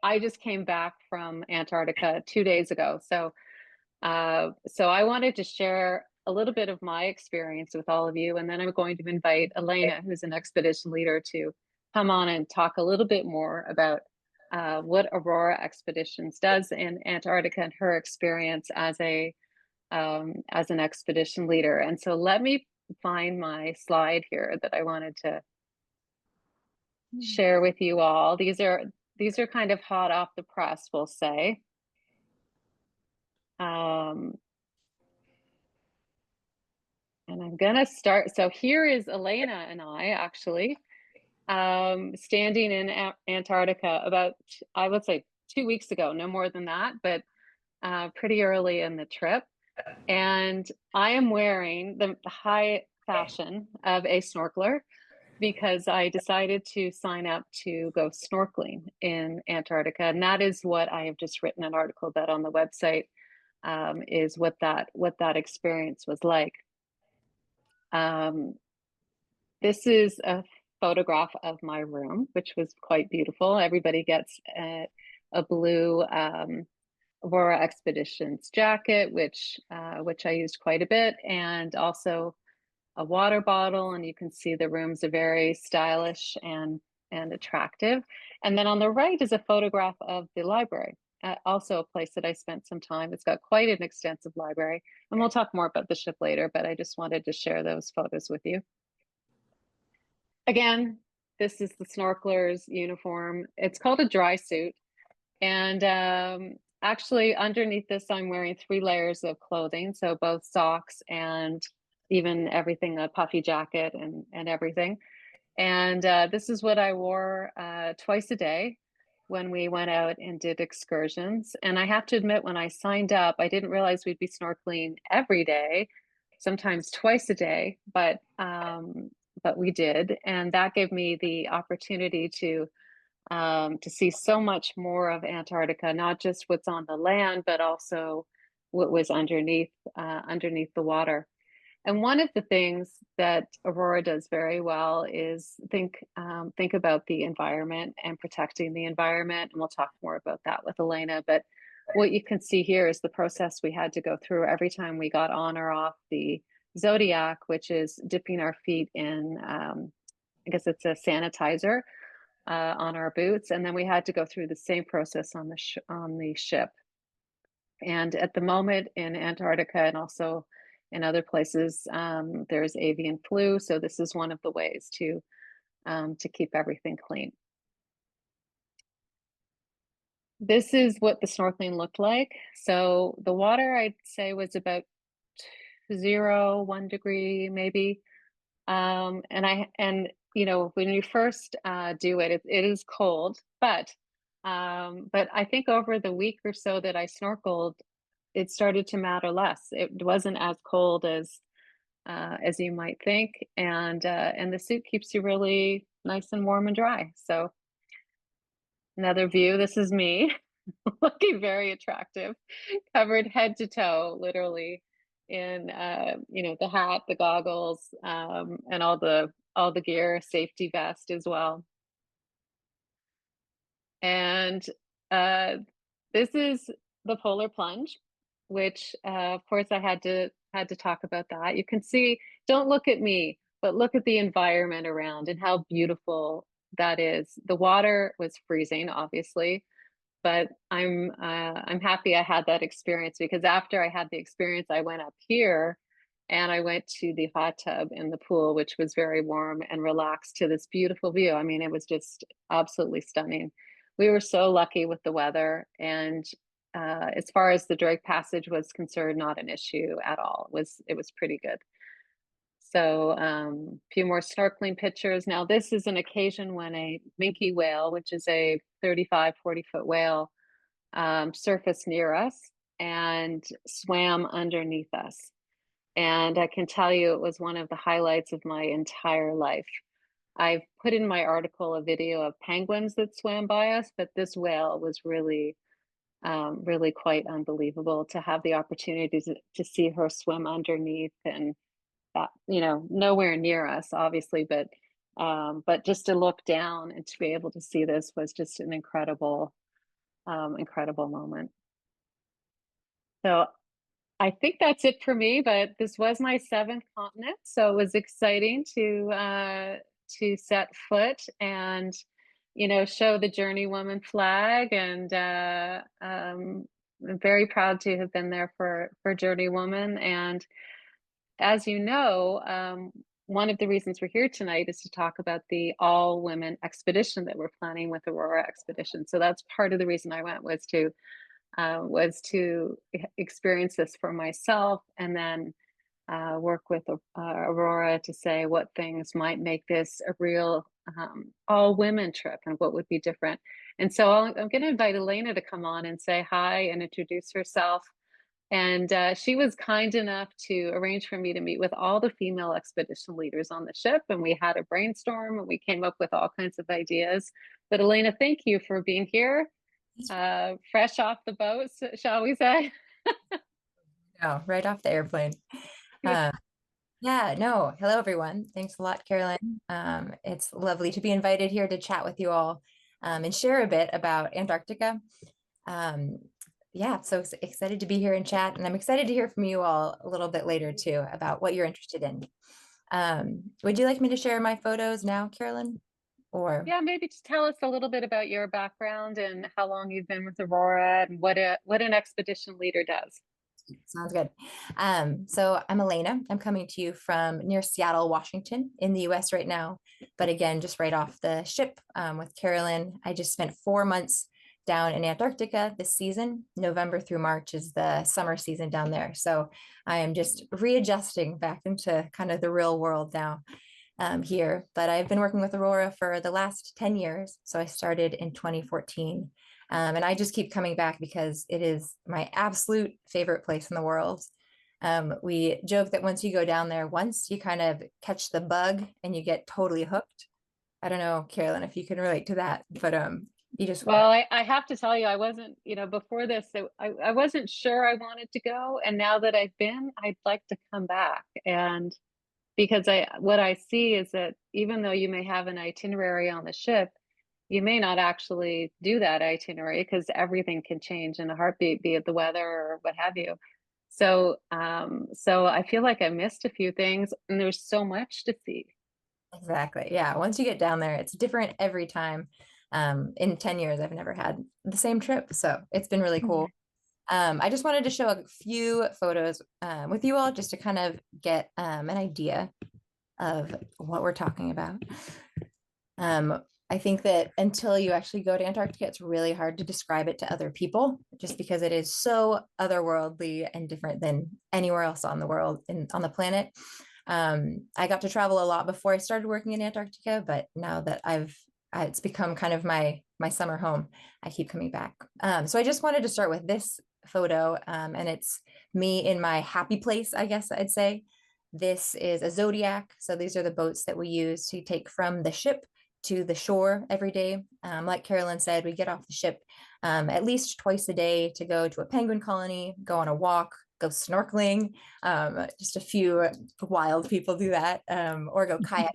I just came back from Antarctica 2 days ago. So I wanted to share a little bit of my experience with all of you, and then I'm going to invite Elena, who's an expedition leader, to come on and talk a little bit more about what Aurora Expeditions does in Antarctica and her experience as an expedition leader. And so let me find my slide here that I wanted to share with you all. These are kind of hot off the press, we'll say. Um, and I'm gonna start. So here is Elena and I actually standing in Antarctica about, I would say, 2 weeks ago, no more than that, but pretty early in the trip. And I am wearing the high fashion of a snorkeler because I decided to sign up to go snorkeling in Antarctica. And that is what I have just written an article about on the website, is what that experience was like. Um, this is a photograph of my room, which was quite beautiful. Everybody gets a blue Aurora Expeditions jacket, which I used quite a bit, and also a water bottle. And you can see the rooms are very stylish and attractive. And then on the right is a photograph of the library, also a place that I spent some time. It's got quite an extensive library, and we'll talk more about the ship later, but I just wanted to share those photos with you. Again, this is the snorkeler's uniform. It's called a dry suit. And actually, underneath this, I'm wearing 3 layers of clothing. So both socks and even everything, a puffy jacket and everything. And this is what I wore twice a day when we went out and did excursions. And I have to admit, when I signed up, I didn't realize we'd be snorkeling every day, sometimes twice a day, but we did. And that gave me the opportunity to see so much more of Antarctica, not just what's on the land, but also what was underneath the water. And one of the things that Aurora does very well is think about the environment and protecting the environment. And we'll talk more about that with Elena. But what you can see here is the process we had to go through every time we got on or off the Zodiac, which is dipping our feet in, I guess it's a sanitizer on our boots, and then we had to go through the same process on the ship. And at the moment in Antarctica and also in other places, there's avian flu. So this is one of the ways to keep everything clean. This is what the snorkeling looked like. So the water, I'd say, was about 0, 1 degree maybe. And you know, when you first do it, it is cold, but I think over the week or so that I snorkeled, it started to matter less. It wasn't as cold as you might think, and the suit keeps you really nice and warm and dry. So another view. This is me looking very attractive, covered head to toe, literally in the hat, the goggles, and all the gear, safety vest as well. And uh, this is the polar plunge, which of course I had to talk about that. You can see, don't look at me, but look at the environment around and how beautiful that is. The water was freezing, obviously, but I'm happy I had that experience, because after I had the experience, I went up here and I went to the hot tub in the pool, which was very warm, and relaxed to this beautiful view. I mean, it was just absolutely stunning. We were so lucky with the weather, and as far as the Drake Passage was concerned, not an issue at all. It was pretty good. So a few more snorkeling pictures. Now, this is an occasion when a minke whale, which is a 35, 40-foot whale, surfaced near us and swam underneath us. And I can tell you, it was one of the highlights of my entire life. I've put in my article a video of penguins that swam by us, but this whale was really quite unbelievable to have the opportunity to see her swim underneath, and that, nowhere near us, obviously, but just to look down and to be able to see this was just an incredible incredible moment. So I think that's it for me, but this was my seventh continent, so it was exciting to set foot and show the JourneyWoman flag, and I'm very proud to have been there for JourneyWoman. And as you know, one of the reasons we're here tonight is to talk about the all women expedition that we're planning with Aurora Expedition. So that's part of the reason I went, was to experience this for myself, and then work with Aurora to say what things might make this a real all women trip and what would be different. And so I'm going to invite Elena to come on and say hi and introduce herself. And she was kind enough to arrange for me to meet with all the female expedition leaders on the ship. And we had a brainstorm and we came up with all kinds of ideas. But Elena, thank you for being here, fresh off the boat, shall we say? No, right off the airplane. Uh, yeah, no. Hello, everyone. Thanks a lot, Carolyn. It's lovely to be invited here to chat with you all and share a bit about Antarctica. Um, yeah, so excited to be here and chat, and I'm excited to hear from you all a little bit later too about what you're interested in. Would you like me to share my photos now, Carolyn? Or Yeah, maybe just tell us a little bit about your background and how long you've been with Aurora and what an expedition leader does. sounds good. So I'm Elena. I'm coming to you from near Seattle, Washington, in the US right now. But again, just right off the ship with Carolyn. I just spent 4 months down in Antarctica this season. November through March is the summer season down there. So I am just readjusting back into kind of the real world now here. But I've been working with Aurora for the last 10 years. So I started in 2014. And I just keep coming back because it is my absolute favorite place in the world. We joke that once you go down there once, you kind of catch the bug and you get totally hooked. I don't know, Carolyn, if you can relate to that, but you just Well, I have to tell you, I wasn't, before this, I wasn't sure I wanted to go. And now that I've been, I'd like to come back. And because what I see is that even though you may have an itinerary on the ship, you may not actually do that itinerary because everything can change in a heartbeat, be it the weather or what have you. So I feel like I missed a few things, and there's so much to see. exactly. Yeah. Once you get down there, it's different every time. In 10 years, I've never had the same trip. So it's been really cool. I just wanted to show a few photos with you all just to kind of get an idea of what we're talking about. I think that until you actually go to Antarctica, it's really hard to describe it to other people just because it is so otherworldly and different than anywhere else on the world and on the planet. I got to travel a lot before I started working in Antarctica, but now that it's become kind of my summer home, I keep coming back. So I just wanted to start with this photo, and it's me in my happy place, I guess I'd say. This is a Zodiac. So these are the boats that we use to take from the ship to the shore every day. Like Carolyn said, we get off the ship at least twice a day to go to a penguin colony, go on a walk, go snorkeling. Just a few wild people do that, or go kayak.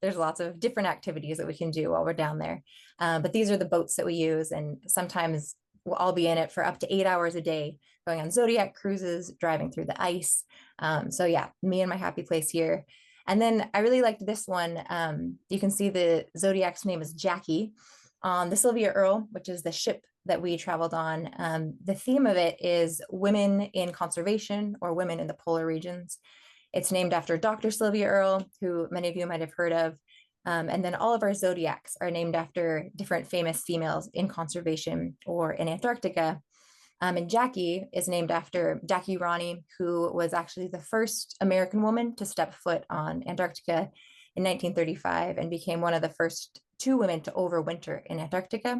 There's lots of different activities that we can do while we're down there. But these are the boats that we use, and sometimes we'll all be in it for up to 8 hours a day, going on Zodiac cruises, driving through the ice. So yeah, me and my happy place here. And then I really liked this one. You can see the Zodiac's name is Jackie on the Sylvia Earle, which is the ship that we traveled on. The theme of it is women in conservation or women in the polar regions. It's named after Dr. Sylvia Earle, who many of you might have heard of. And then all of our Zodiacs are named after different famous females in conservation or in Antarctica. And Jackie is named after Jackie Roney, who was actually the first American woman to step foot on Antarctica in 1935 and became one of the first two women to overwinter in Antarctica,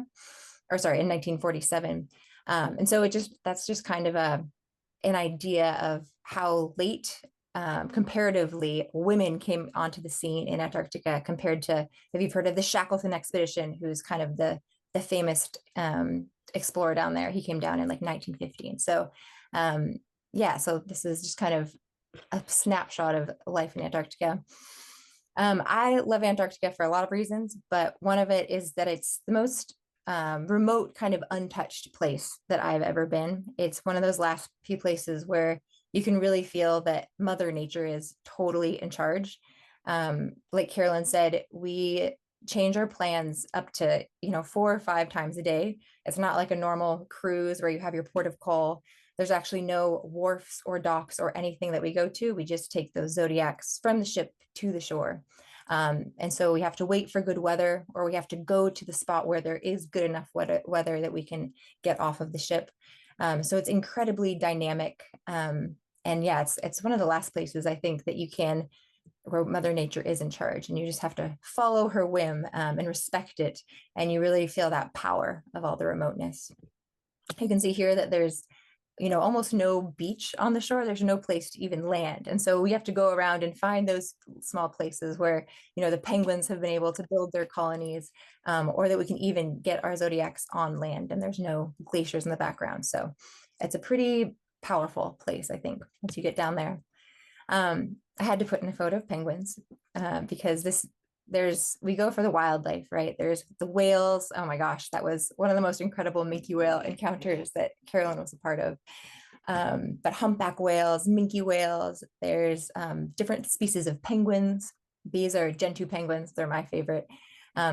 or sorry, in 1947. And so that's just kind of an idea of how late comparatively women came onto the scene in Antarctica compared to, if you've heard of the Shackleton expedition, who's kind of the famous explorer down there. He came down in like 1915. So yeah, so this is just kind of a snapshot of life in Antarctica. I love Antarctica for a lot of reasons, but one of it is that it's the most remote, kind of untouched place that I've ever been. It's one of those last few places where you can really feel that Mother Nature is totally in charge. Like Carolyn said, we change our plans up to 4 or 5 times a day. It's not like a normal cruise where you have your port of call. There's actually no wharfs or docks or anything that we go to. We just take those zodiacs from the ship to the shore. And so we have to wait for good weather, or we have to go to the spot where there is good enough weather that we can get off of the ship. So it's incredibly dynamic. And yeah, it's one of the last places I think that you can, where Mother Nature is in charge, and you just have to follow her whim, and respect it. And you really feel that power of all the remoteness. You can see here that there's almost no beach on the shore. There's no place to even land. And so we have to go around and find those small places where, the penguins have been able to build their colonies, or that we can even get our zodiacs on land and there's no glaciers in the background. So it's a pretty powerful place, I think, once you get down there. I had to put in a photo of penguins, because we go for the wildlife, right? There's the whales. Oh my gosh, that was one of the most incredible minke whale encounters that Carolyn was a part of. But humpback whales, minke whales, there's different species of penguins. These are Gentoo penguins. They're my favorite.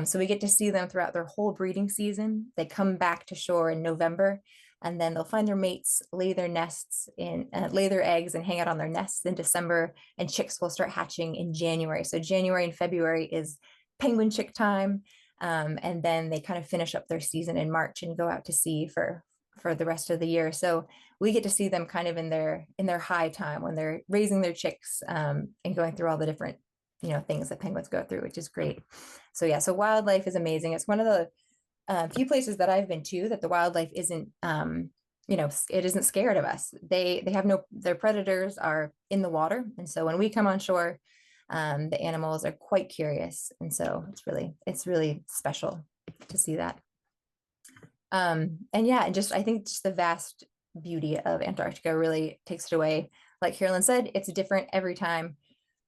So we get to see them throughout their whole breeding season. They come back to shore in November, and then they'll find their mates, lay their eggs and hang out on their nests in December, and chicks will start hatching in January. So January and February is penguin chick time. And then they kind of finish up their season in March and go out to sea for the rest of the year. So we get to see them kind of in their high time when they're raising their chicks, and going through all the different things that penguins go through, which is great. So yeah, so wildlife is amazing. It's one of the few places that I've been to that the wildlife isn't, it isn't scared of us. They have their predators are in the water. And so when we come on shore, the animals are quite curious. And so it's really special to see that. And yeah, and I think just the vast beauty of Antarctica really takes it away. Like Carolyn said, it's different every time,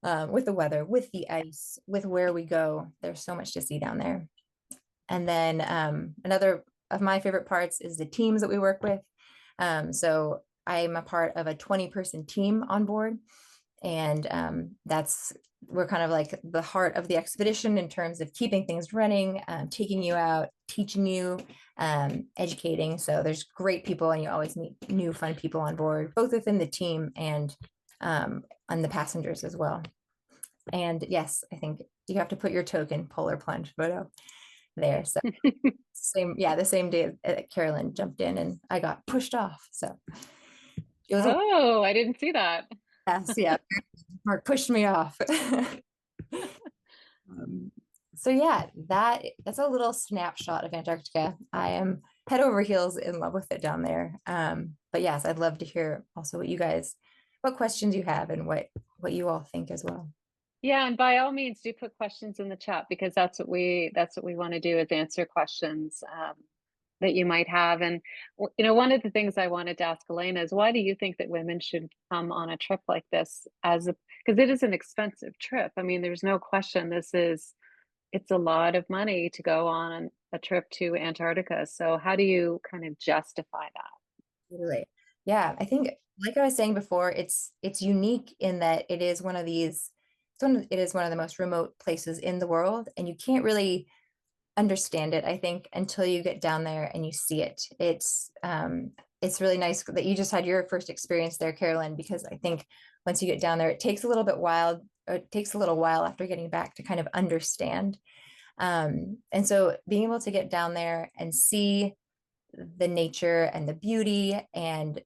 with the weather, with the ice, with where we go. There's so much to see down there. And then another of my favorite parts is the teams that we work with. So I'm a part of a 20-person team on board. And we're kind of like the heart of the expedition in terms of keeping things running, taking you out, teaching you, educating. So there's great people, and you always meet new fun people on board, both within the team and on the passengers as well. And yes, I think you have to put your token polar plunge photo there. So the same day that Carolyn jumped in and I got pushed off. So it was I didn't see that. yes, yeah. Mark pushed me off. So yeah, that's a little snapshot of Antarctica. I am head over heels in love with it down there. But yes, I'd love to hear also what questions you have and what you all think as well. Yeah, and by all means, do put questions in the chat, because that's what we want to do, is answer questions that you might have. And one of the things I wanted to ask Elena is, why do you think that women should come on a trip like this, because it is an expensive trip? I mean, there's no question it's a lot of money to go on a trip to Antarctica. So how do you kind of justify that? Totally. Yeah, I think, like I was saying before, it's unique in that it is one of the most remote places in the world, and you can't really understand it, I think, until you get down there and you see it. It's really nice that you just had your first experience there, Carolyn, because I think once you get down there, it takes a little while after getting back to kind of understand. And so being able to get down there and see the nature and the beauty, and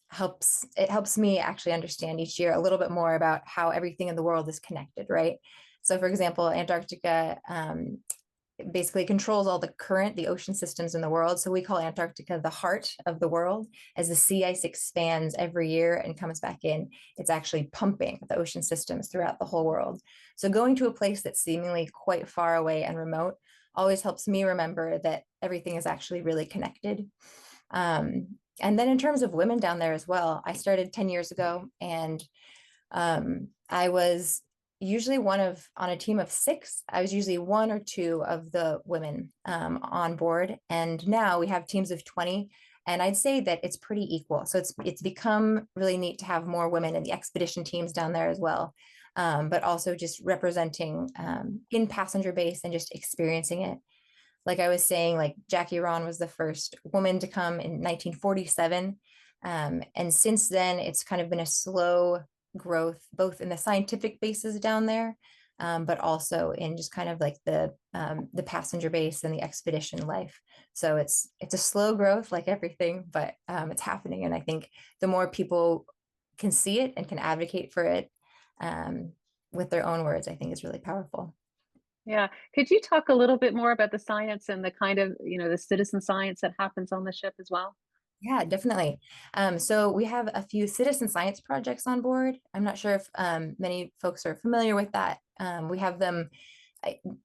helps me actually understand each year a little bit more about how everything in the world is connected, right? So for example, Antarctica basically controls all the ocean systems in the world. So we call Antarctica the heart of the world. As the sea ice expands every year and comes back in, it's actually pumping the ocean systems throughout the whole world. So going to a place that's seemingly quite far away and remote always helps me remember that everything is actually really connected. And then in terms of women down there as well, I started 10 years ago, and I was usually on a team of six, I was usually one or two of the women on board. And now we have teams of 20. And I'd say that it's pretty equal. So it's become really neat to have more women in the expedition teams down there as well. But also just representing in passenger base and just experiencing it. Like I was saying, like Jackie Ron was the first woman to come in 1947. And since then, it's kind of been a slow growth, both in the scientific bases down there, but also in just kind of like the passenger base and the expedition life. So it's a slow growth, like everything, but it's happening. And I think the more people can see it and can advocate for it with their own words, I think is really powerful. Yeah. Could you talk a little bit more about the science and the kind of, the citizen science that happens on the ship as well? Yeah, definitely. So we have a few citizen science projects on board. I'm not sure if many folks are familiar with that. We have them,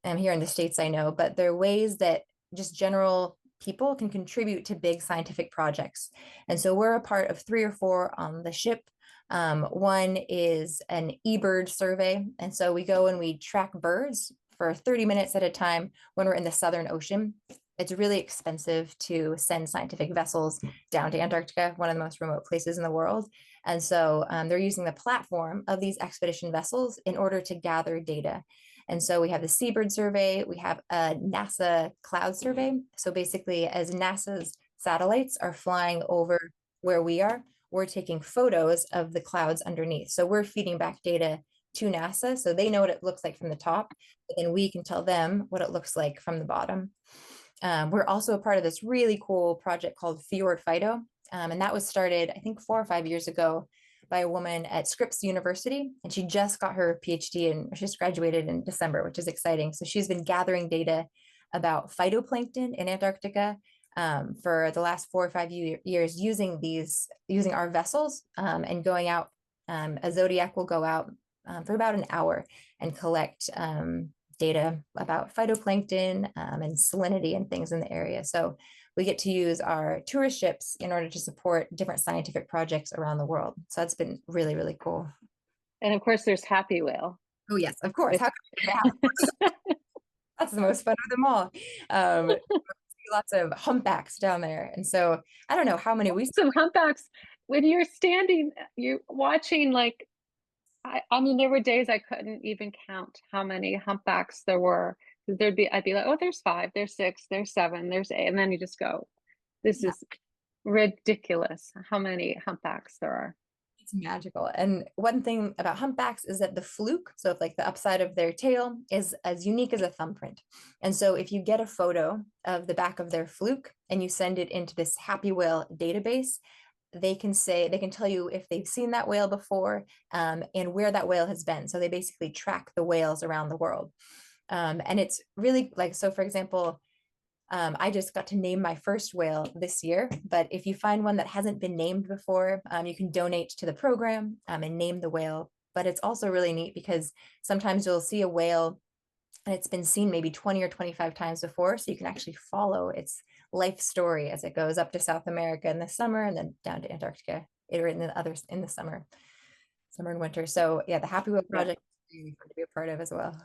I'm here in the States, I know, but they're ways that just general people can contribute to big scientific projects. And so we're a part of three or four on the ship. One is an eBird survey. And so we go and we track birds for 30 minutes at a time when we're in the Southern Ocean. It's really expensive to send scientific vessels down to Antarctica, one of the most remote places in the world. And so they're using the platform of these expedition vessels in order to gather data. And so we have the Seabird survey, we have a NASA cloud survey. So basically, as NASA's satellites are flying over where we are, we're taking photos of the clouds underneath. So we're feeding back data to NASA so they know what it looks like from the top, but then we can tell them what it looks like from the bottom. We're also a part of this really cool project called Fjord Fido. And that was started, I think, 4 or 5 years ago by a woman at Scripps University. And she just got her PhD and she just graduated in December, which is exciting. So she's been gathering data about phytoplankton in Antarctica for the last 4 or 5 years using our vessels and going out. A Zodiac will go out for about an hour and collect data about phytoplankton and salinity and things in the area. So we get to use our tourist ships in order to support different scientific projects around the world. So that's been really, really cool. And of course, there's Happy Whale. Oh, yes, of course. Which, That's the most fun of them all. Um, Lots of humpbacks down there. And so I don't know how many we some humpbacks, when you're standing, you're watching, like, I mean, there were days I couldn't even count how many humpbacks there were. Because I'd be like, oh, there's five, there's six, there's seven, there's eight. And then you just go, this yeah. is ridiculous how many humpbacks there are. It's magical. And one thing about humpbacks is that the fluke, so if like the upside of their tail is as unique as a thumbprint. And so if you get a photo of the back of their fluke and you send it into this Happy Whale database, they can tell you if they've seen that whale before and where that whale has been. So they basically track the whales around the world. And it's really like, so for example, I just got to name my first whale this year, but if you find one that hasn't been named before, you can donate to the program and name the whale. But it's also really neat because sometimes you'll see a whale and it's been seen maybe 20 or 25 times before. So you can actually follow its life story as it goes up to South America in the summer and then down to Antarctica or in the others in the summer and winter. So yeah, the Happy Whale Yeah. project is really fun to be a part of as well.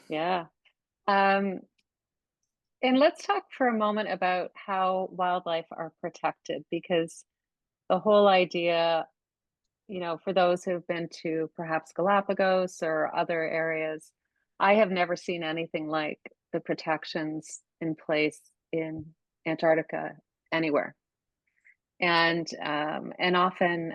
Yeah. And let's talk for a moment about how wildlife are protected, because the whole idea, for those who've been to perhaps Galapagos or other areas, I have never seen anything like the protections in place in Antarctica anywhere. And often,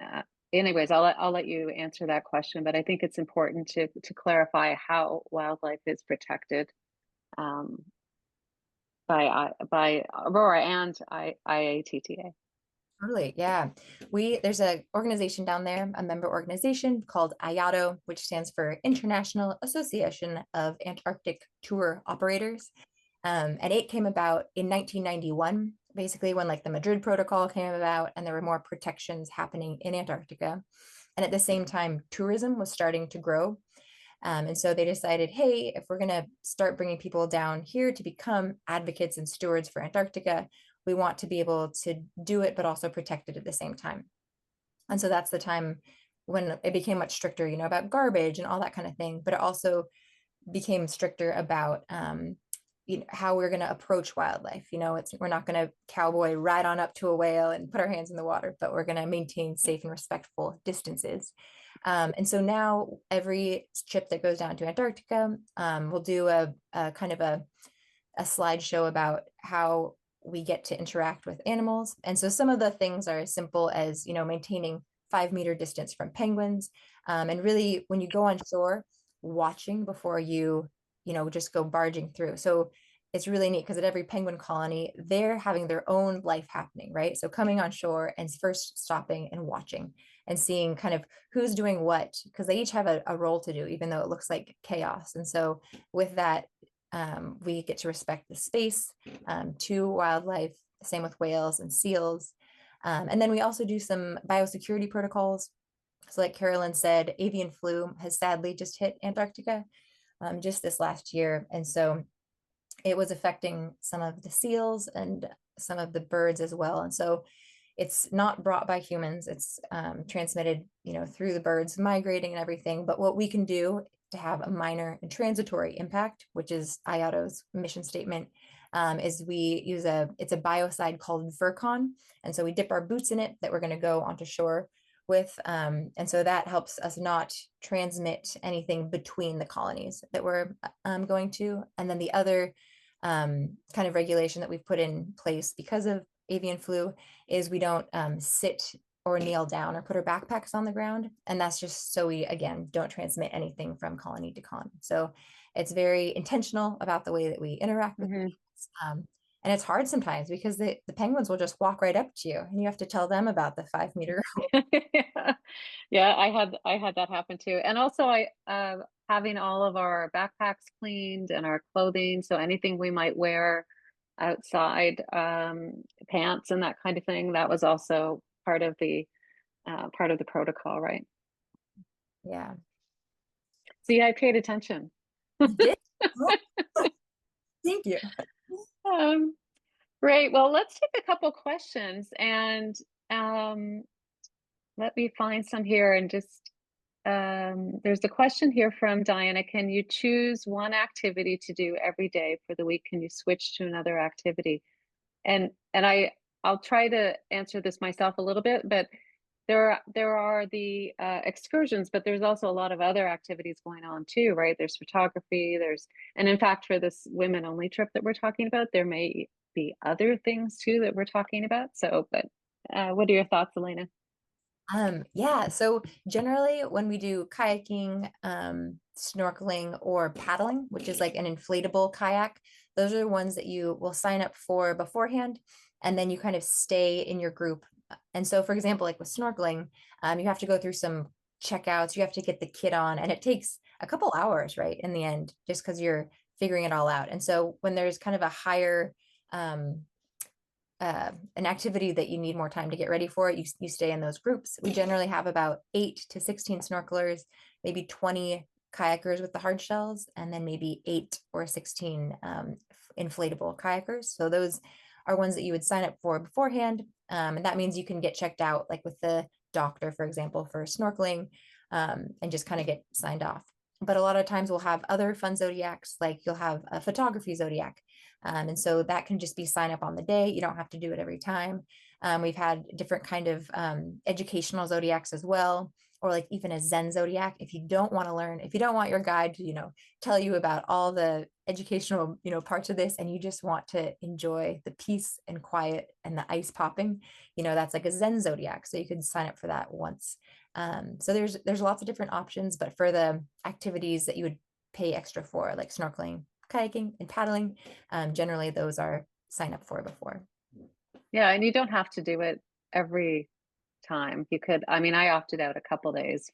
anyways, I'll let you answer that question, but I think it's important to clarify how wildlife is protected um, by Aurora and IATTA. Totally. Yeah. There's a organization down there, a member organization called IATO, which stands for International Association of Antarctic Tour Operators. And it came about in 1991, basically when like the Madrid Protocol came about and there were more protections happening in Antarctica. And at the same time, tourism was starting to grow. And so they decided, hey, if we're going to start bringing people down here to become advocates and stewards for Antarctica, we want to be able to do it, but also protect it at the same time. And so that's the time when it became much stricter, about garbage and all that kind of thing, but it also became stricter about how we're going to approach wildlife. We're not going to cowboy right on up to a whale and put our hands in the water, but we're going to maintain safe and respectful distances. And so now every trip that goes down to Antarctica, we'll do a kind of a slideshow about how we get to interact with animals. And so some of the things are as simple as, maintaining 5 meter distance from penguins. And really, when you go on shore, watching before you, just go barging through. So it's really neat because at every penguin colony, they're having their own life happening, right? So coming on shore and first stopping and watching and seeing kind of who's doing what, because they each have a role to do, even though it looks like chaos. And so with that, we get to respect the space to wildlife, same with whales and seals. And then we also do some biosecurity protocols. So like Carolyn said, avian flu has sadly just hit Antarctica just this last year. And so it was affecting some of the seals and some of the birds as well. And so it's not brought by humans. It's transmitted, through the birds migrating and everything. But what we can do to have a minor and transitory impact, which is IATO's mission statement, is we use it's a biocide called Virkon. And so we dip our boots in it that we're going to go onto shore with. And so that helps us not transmit anything between the colonies that we're going to. And then the other kind of regulation that we've put in place because of avian flu is we don't sit or kneel down or put our backpacks on the ground. And that's just so we, again, don't transmit anything from colony to colony. So it's very intentional about the way that we interact with Mm-hmm. and it's hard sometimes because the penguins will just walk right up to you and you have to tell them about the 5 meter rule. Yeah. Yeah, I had that happen too. And also I having all of our backpacks cleaned and our clothing, so anything we might wear outside, pants and that kind of thing, that was also part of the protocol, right? Yeah. See, I paid attention. You did? Oh, thank you. Um, Great. Well, let's take a couple questions and um, let me find some here and just there's a question here from Diana. Can you choose one activity to do every day for the week? Can you switch to another activity? And I'll try to answer this myself a little bit, but there are the excursions, but there's also a lot of other activities going on too, right? There's photography, and in fact, for this women only trip that we're talking about, there may be other things too that we're talking about. So, but what are your thoughts, Elena? Yeah, so generally when we do kayaking, snorkeling, or paddling, which is like an inflatable kayak, those are the ones that you will sign up for beforehand, and then you kind of stay in your group. And so, for example, like with snorkeling, you have to go through some checkouts, you have to get the kit on, and it takes a couple hours, right, in the end, just because you're figuring it all out. And so when there's kind of a higher an activity that you need more time to get ready for, you stay in those groups. We generally have about 8 to 16 snorkelers, maybe 20 kayakers with the hard shells, and then maybe 8 or 16 inflatable kayakers. So those are ones that you would sign up for beforehand. And that means you can get checked out, like with the doctor, for example, for snorkeling, and just kind of get signed off. But a lot of times we'll have other fun zodiacs, like you'll have a photography zodiac. And so that can just be sign up on the day. You don't have to do it every time. We've had different kind of educational zodiacs as well, or like even a Zen zodiac. If you don't want to learn, if you don't want your guide to, tell you about all the educational, parts of this, and you just want to enjoy the peace and quiet and the ice popping, that's like a Zen zodiac. So you could sign up for that once. So there's lots of different options, but for the activities that you would pay extra for, like snorkeling, kayaking, and paddling, generally those are sign up for before. Yeah, and you don't have to do it every time. You could, I mean, I opted out a couple days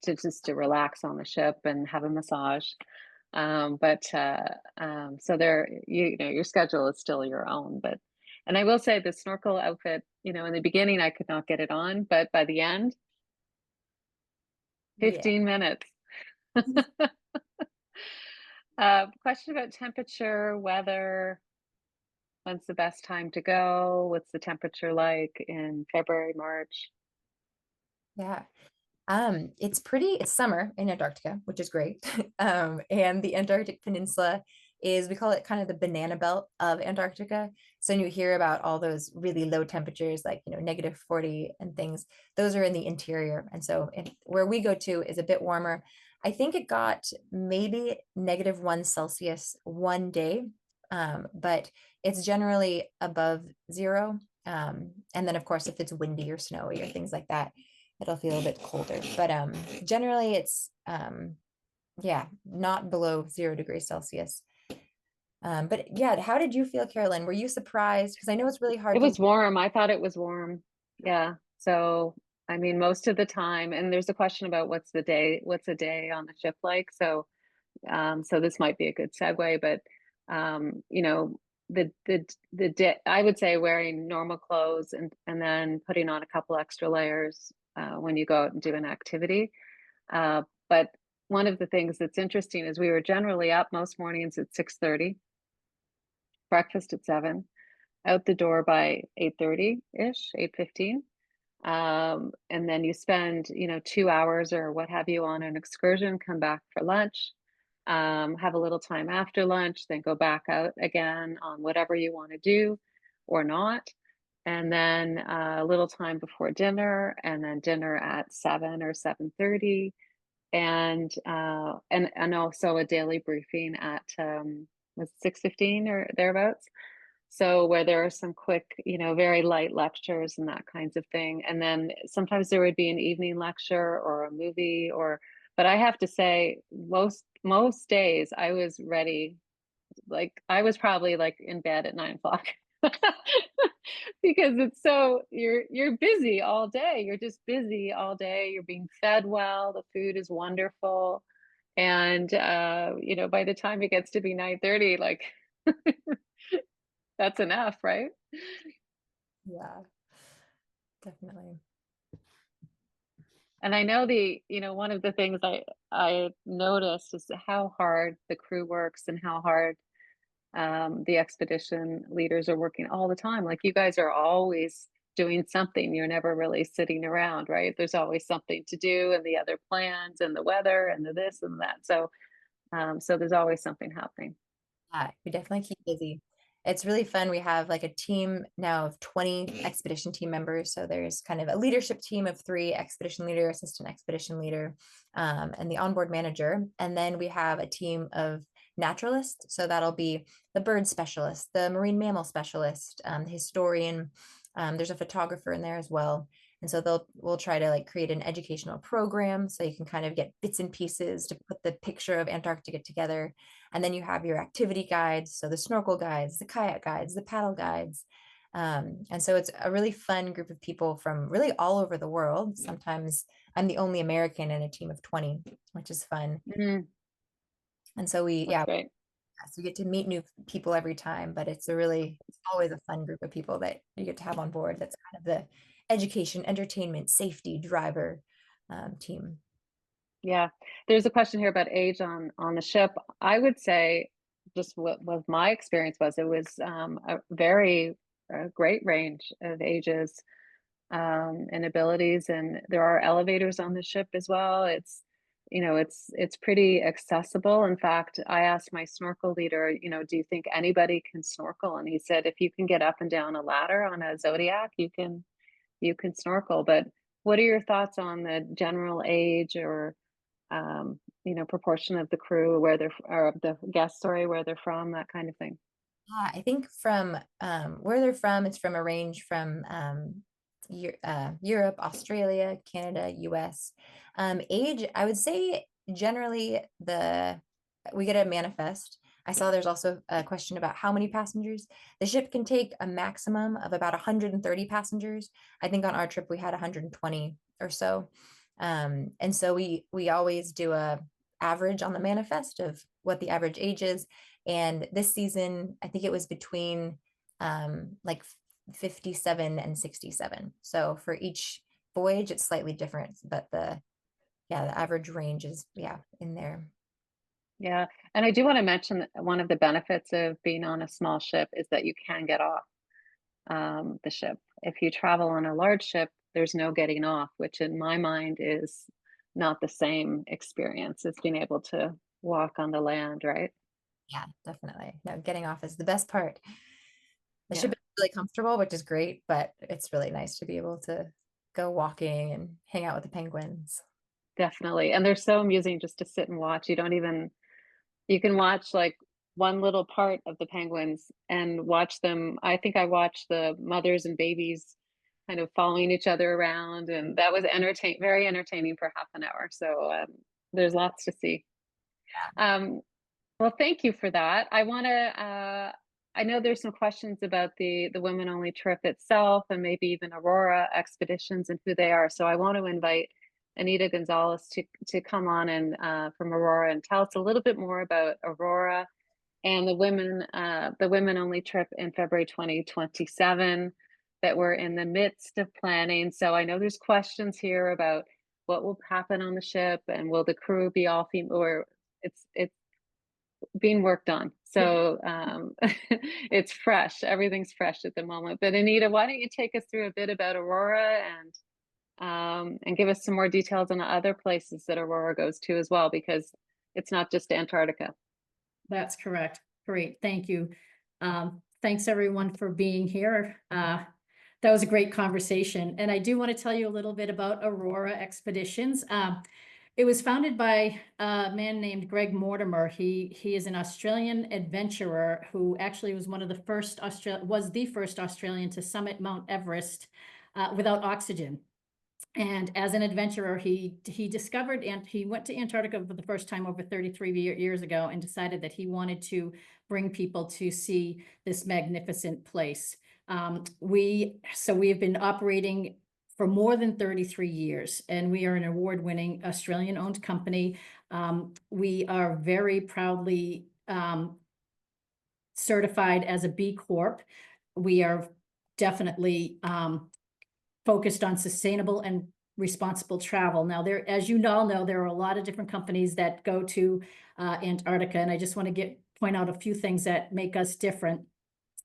to relax on the ship and have a massage. But so there, your schedule is still your own. And I will say the snorkel outfit, in the beginning I could not get it on, but by the end, Yeah. 15 minutes. Question about temperature, weather. When's the best time to go? What's the temperature like in February, March? Yeah. It's summer in Antarctica, which is great. And the Antarctic Peninsula is, we call it kind of the banana belt of Antarctica. So when you hear about all those really low temperatures, like, -40 and things, those are in the interior. And so where we go to is a bit warmer. I think it got maybe -1 Celsius one day, but it's generally above zero. And then of course, if it's windy or snowy or things like that, it'll feel a bit colder. But generally it's yeah, not below 0 degrees Celsius. But yeah, how did you feel, Carolyn? Were you surprised? Because I know it's really It hard to. was warm. I thought it was warm. Yeah. So, I mean, most of the time, and there's a question about what's a day on the ship like? So this might be a good segue, but the day, I would say wearing normal clothes and then putting on a couple extra layers when you go out and do an activity. But one of the things that's interesting is we were generally up most mornings at 6:30, breakfast at 7, out the door by 8:30 ish, 8:15. And then you spend, 2 hours or what have you on an excursion, come back for lunch, have a little time after lunch, then go back out again on whatever you want to do or not. And then a little time before dinner, and then dinner at 7 or 7:30, and also a daily briefing at was 6:15 or thereabouts. So where there are some quick, very light lectures and that kinds of thing. And then sometimes there would be an evening lecture or a movie but I have to say most days I was ready. Like I was probably like in bed at 9 o'clock because it's so you're busy all day. You're just busy all day. You're being fed well. The food is wonderful. And by the time it gets to be 9:30, like that's enough, right? Yeah, definitely. And I know one of the things I noticed is how hard the crew works and how hard the expedition leaders are working all the time. Like you guys are always doing something. You're never really sitting around, right? There's always something to do and the other plans and the weather and the this and that. So there's always something happening. Yeah, we definitely keep busy. It's really fun. We have like a team now of 20 expedition team members. So there's kind of a leadership team of three: expedition leader, assistant expedition leader, and the onboard manager. And then we have a team of naturalists. So that'll be the bird specialist, the marine mammal specialist, the historian. There's a photographer in there as well. And so we'll try to like create an educational program so you can kind of get bits and pieces to put the picture of Antarctica together. And then you have your activity guides, so the snorkel guides, the kayak guides, the paddle guides. And so it's a really fun group of people from really all over the world. Sometimes I'm the only American in a team of 20, which is fun. Mm, And so that's great. so you get to meet new people every time, but it's always a fun group of people that you get to have on board. That's kind of the education, entertainment, safety, driver team. Yeah. There's a question here about age on the ship. I would say just what my experience was, it was a very great range of ages and abilities, and there are elevators on the ship as well. It's pretty accessible. In fact, I asked my snorkel leader, do you think anybody can snorkel? And he said, if you can get up and down a ladder on a Zodiac, you can snorkel. But what are your thoughts on the general age or proportion of the crew, where they're or the guests, sorry, where they're from, that kind of thing? Yeah, I think from where they're from, it's from a range from Europe, Australia, Canada, US. Age, I would say generally we get a manifest. I saw there's also a question about how many passengers. The ship can take a maximum of about 130 passengers. I think on our trip we had 120 or so. And so we always do a average on the manifest of what the average age is. And this season, I think it was between like 57 and 67. So for each voyage, it's slightly different, but the average range is, yeah, in there. Yeah, and I do want to mention that one of the benefits of being on a small ship is that you can get off the ship. If you travel on a large ship, there's no getting off, which in my mind is not the same experience as being able to walk on the land, right? Yeah, definitely. No, getting off is the best part. The ship Yeah, is really comfortable, which is great, but it's really nice to be able to go walking and hang out with the penguins. definitely. And they're so amusing just to sit and watch. You can watch like one little part of the penguins and watch them. I think I watched the mothers and babies kind of following each other around, and that was very entertaining for half an hour. So there's lots to see. Um, well, thank you for that. I know there's some questions about the women only trip itself and maybe even Aurora expeditions and who they are. So I want to invite Anita Gonzalez to come on and from Aurora and tell us a little bit more about Aurora and the women only trip in February 2027 that we're in the midst of planning. So I know there's questions here about what will happen on the ship and will the crew be all female, or it's being worked on. So it's fresh. Everything's fresh at the moment. But Anita, why don't you take us through a bit about Aurora and give us some more details on the other places that Aurora goes to as well, because it's not just Antarctica. That's correct. Great. Thank you. Thanks everyone for being here. That was a great conversation. And I do want to tell you a little bit about Aurora Expeditions. It was founded by a man named Greg Mortimer. He is an Australian adventurer who actually was one of the first was the first Australian to summit Mount Everest without oxygen. And as an adventurer, he discovered, and he went to Antarctica for the first time over 33 years ago and decided that he wanted to bring people to see this magnificent place. We have been operating for more than 33 years, and we are an award-winning Australian-owned company. We are very proudly certified as a B Corp. We are definitely focused on sustainable and responsible travel. Now, as you all know, there are a lot of different companies that go to Antarctica, and I just want to point out a few things that make us different.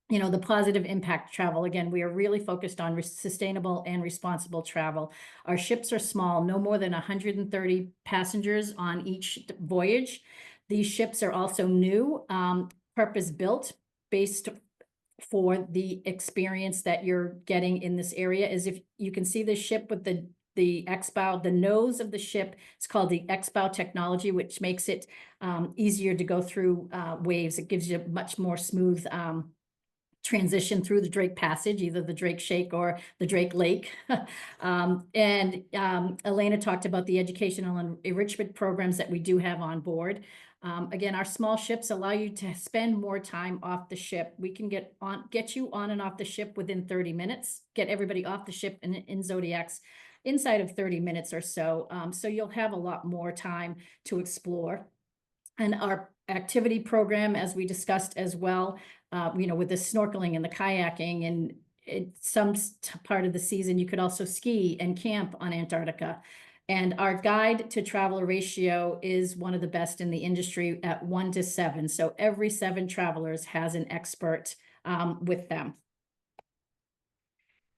You know, the positive impact travel. Again, we are really focused on sustainable and responsible travel. Our ships are small, no more than 130 passengers on each voyage. These ships are also new, purpose-built, based for the experience that you're getting in this area. Is if you can see the ship with the X-bow, the nose of the ship, it's called the X-bow technology, which makes it easier to go through waves. It gives you a much more smooth transition through the Drake Passage, either the Drake Shake or the Drake Lake. Elena talked about the educational and enrichment programs that we do have on board. Again, our small ships allow you to spend more time off the ship. We can get you on and off the ship within 30 minutes, get everybody off the ship in Zodiac's inside of 30 minutes or so. So you'll have a lot more time to explore. And our activity program, as we discussed as well, with the snorkeling and the kayaking, and some part of the season, you could also ski and camp on Antarctica. And our guide to traveler ratio is one of the best in the industry at 1 to 7. So every 7 travelers has an expert with them.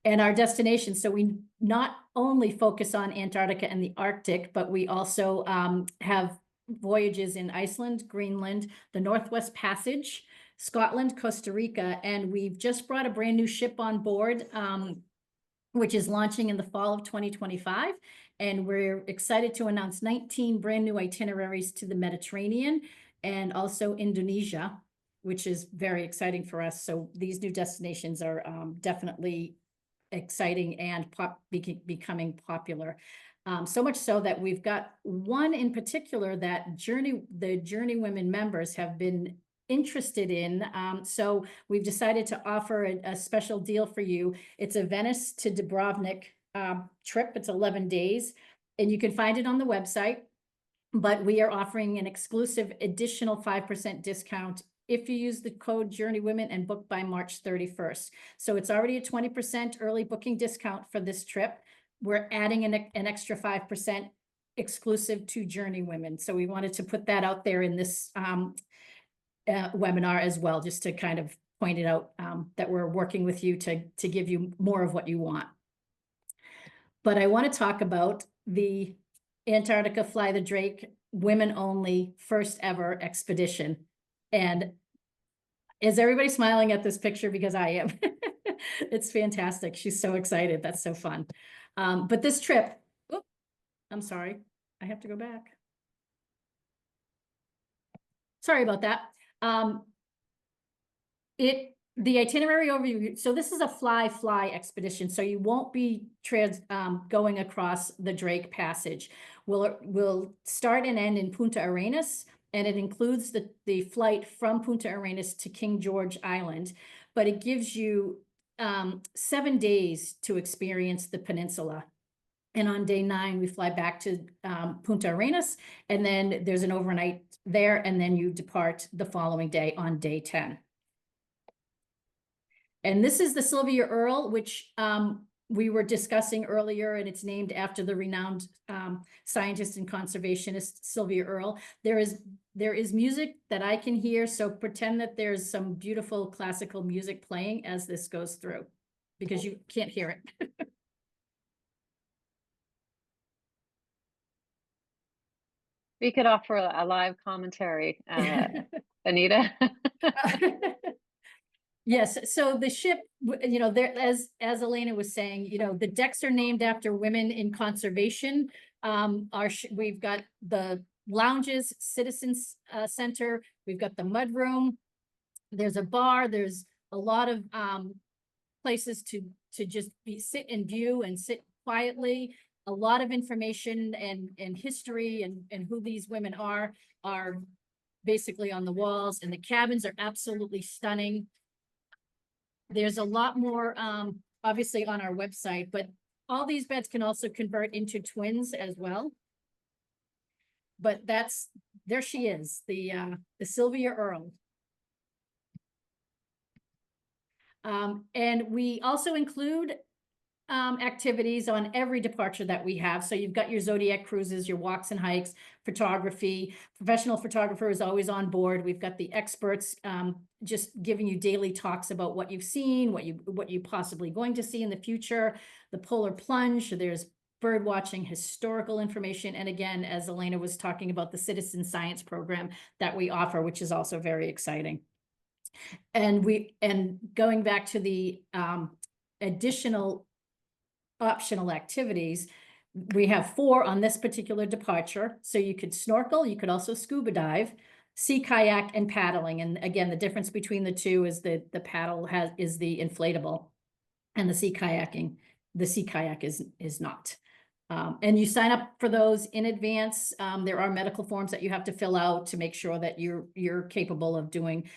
And our destination, so we not only focus on Antarctica and the Arctic, but we also have voyages in Iceland, Greenland, the Northwest Passage, Scotland, Costa Rica, and we've just brought a brand new ship on board, which is launching in the fall of 2025. And we're excited to announce 19 brand new itineraries to the Mediterranean and also Indonesia, which is very exciting for us. So these new destinations are definitely exciting and becoming popular. So much so that we've got one in particular that the JourneyWoman members have been interested in. So we've decided to offer a special deal for you. It's a Venice to Dubrovnik trip. It's 11 days, and you can find it on the website. But we are offering an exclusive additional 5% discount if you use the code JourneyWomen and book by March 31st. So it's already a 20% early booking discount for this trip. We're adding an extra 5% exclusive to JourneyWomen. So we wanted to put that out there in this webinar as well, just to kind of point it out that we're working with you to give you more of what you want. But I want to talk about the Antarctica Fly the Drake, women only, first ever expedition. And is everybody smiling at this picture? Because I am. It's fantastic. She's so excited. That's so fun. But this trip, I'm sorry, I have to go back. Sorry about that. The itinerary overview. So this is a fly expedition. So you won't be going across the Drake Passage. We'll start and end in Punta Arenas, and it includes the flight from Punta Arenas to King George Island, but it gives you 7 days to experience the peninsula. And on day 9, we fly back to Punta Arenas, and then there's an overnight there, and then you depart the following day on day 10. And this is the Sylvia Earle, which we were discussing earlier, and it's named after the renowned scientist and conservationist Sylvia Earle. There is music that I can hear, so pretend that there's some beautiful classical music playing as this goes through, because you can't hear it. We could offer a live commentary, Anita. Yes, so the ship, you know, there, as Elena was saying, you know, the decks are named after women in conservation. We've got the lounges, citizens center, we've got the mud room, there's a bar, there's a lot of places to just sit and view and sit quietly. A lot of information and history and who these women are basically on the walls, and the cabins are absolutely stunning. There's a lot more, obviously on our website, but all these beds can also convert into twins as well. But there she is, the Sylvia Earle. And we also include activities on every departure that we have. So you've got your Zodiac cruises, your walks and hikes, photography. Professional photographer is always on board. We've got the experts just giving you daily talks about what you've seen, what you possibly going to see in the future. The polar plunge, there's bird watching, historical information, and again, as Elena was talking about, the citizen science program that we offer, which is also very exciting. And going back to the additional optional activities, we have 4 on this particular departure. So you could snorkel, you could also scuba dive, sea kayak, and paddling. And again, the difference between the two is that the paddle is the inflatable, and the sea kayak is not. And you sign up for those in advance. There are medical forms that you have to fill out to make sure that you're capable of doing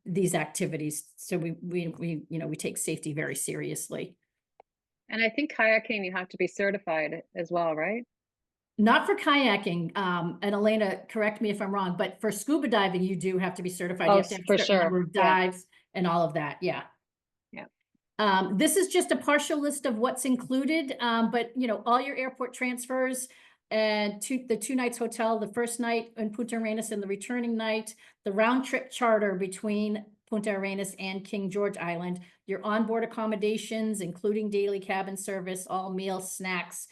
these activities. So we take safety very seriously. And I think kayaking, you have to be certified as well, right? Not for kayaking, and Elena, correct me if I'm wrong, but for scuba diving, you do have to be certified. You have to have for a certain sure. number of dives and all of that. Yeah. Yeah. This is just a partial list of what's included, but all your airport transfers and the 2 nights hotel, the first night in Punta Arenas and the returning night, the round trip charter between Punta Arenas and King George Island, your onboard accommodations, including daily cabin service, all meals, snacks,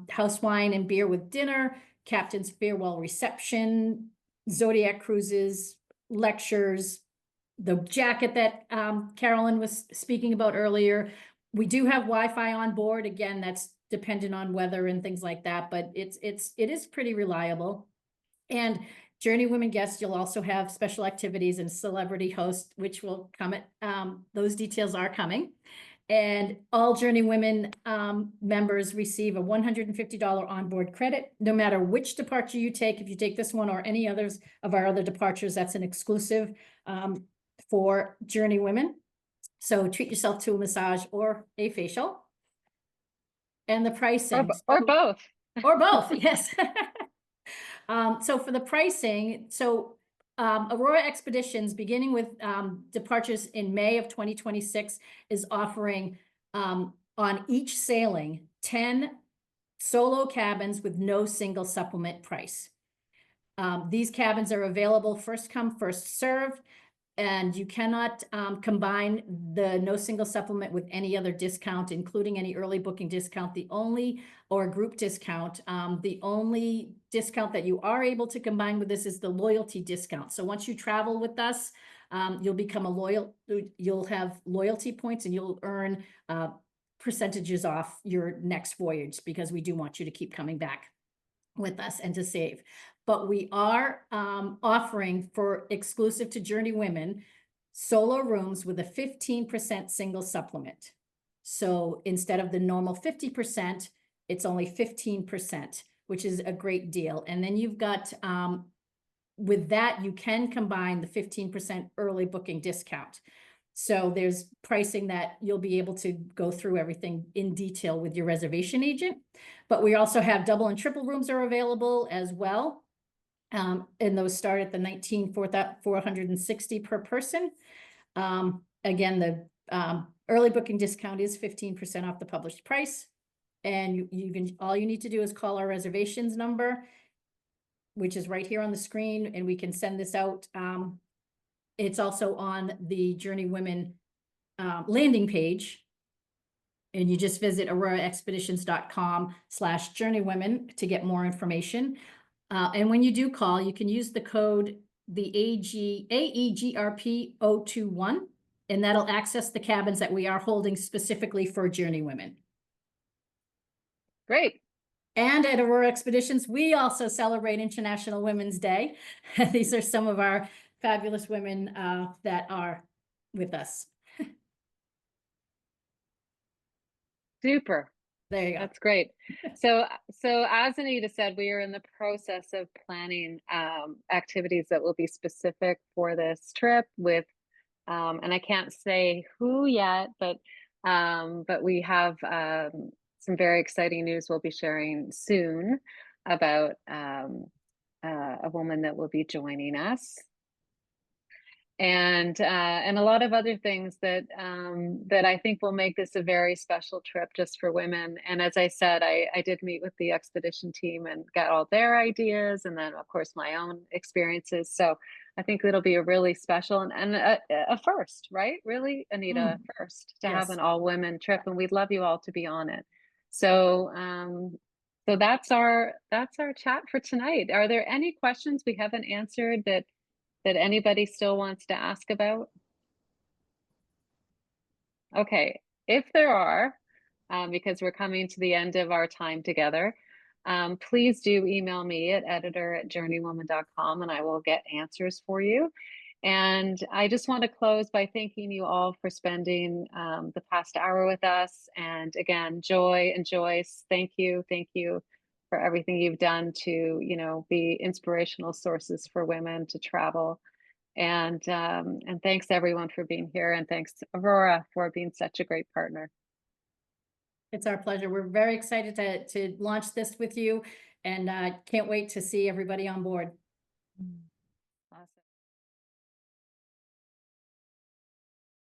house wine and beer with dinner, captain's farewell reception, Zodiac cruises, lectures, the jacket that Carolyn was speaking about earlier. We do have Wi-Fi on board. Again, that's dependent on weather and things like that, but it is pretty reliable. And JourneyWoman guests, you'll also have special activities and celebrity hosts, which will come at, those details are coming. And all JourneyWoman members receive a $150 onboard credit, no matter which departure you take. If you take this one or any others of our other departures, that's an exclusive for JourneyWoman. So treat yourself to a massage or a facial. And the pricing. Or both. Or both, yes. So for the pricing, Aurora Expeditions, beginning with departures in May of 2026, is offering on each sailing 10 solo cabins with no single supplement price. These cabins are available first come, first served. And you cannot combine the no single supplement with any other discount, including any early booking discount. Or group discount. The only discount that you are able to combine with this is the loyalty discount. So once you travel with us, you'll have loyalty points, and you'll earn percentages off your next voyage, because we do want you to keep coming back with us and to save. But we are offering, for exclusive to JourneyWomen, solo rooms with a 15% single supplement. So instead of the normal 50%, it's only 15%, which is a great deal. And then you've got, with that, you can combine the 15% early booking discount. So there's pricing that you'll be able to go through everything in detail with your reservation agent. But we also have double and triple rooms are available as well. And those start at the $19,460 per person. Again, the early booking discount is 15% off the published price. And all you need to do is call our reservations number, which is right here on the screen, and we can send this out. It's also on the JourneyWomen landing page. And you just visit auroraexpeditions.com/JourneyWomen to get more information. And when you do call, you can use the code, the AEGRP021, and that'll access the cabins that we are holding specifically for JourneyWomen. Great. And at Aurora Expeditions, we also celebrate International Women's Day. These are some of our fabulous women that are with us. Super. There you go. That's great. So as Anita said, we are in the process of planning activities that will be specific for this trip with, and I can't say who yet, but we have some very exciting news we'll be sharing soon about a woman that will be joining us. And a lot of other things that I think will make this a very special trip just for women. And as I said, I did meet with the expedition team and got all their ideas, and then of course my own experiences. So I think it'll be a really special and a first, right? Really, Anita, first to have an all women trip, and we'd love you all to be on it. So so that's our chat for tonight. Are there any questions we haven't answered that anybody still wants to ask about? Okay, if there are, because we're coming to the end of our time together, please do email me at editor@journeywoman.com, and I will get answers for you. And I just want to close by thanking you all for spending the past hour with us. And again, Joy and Joyce, thank you for everything you've done to, you know, be inspirational sources for women to travel. And thanks everyone for being here, and thanks Aurora for being such a great partner. It's our pleasure. We're very excited to launch this with you, and can't wait to see everybody on board.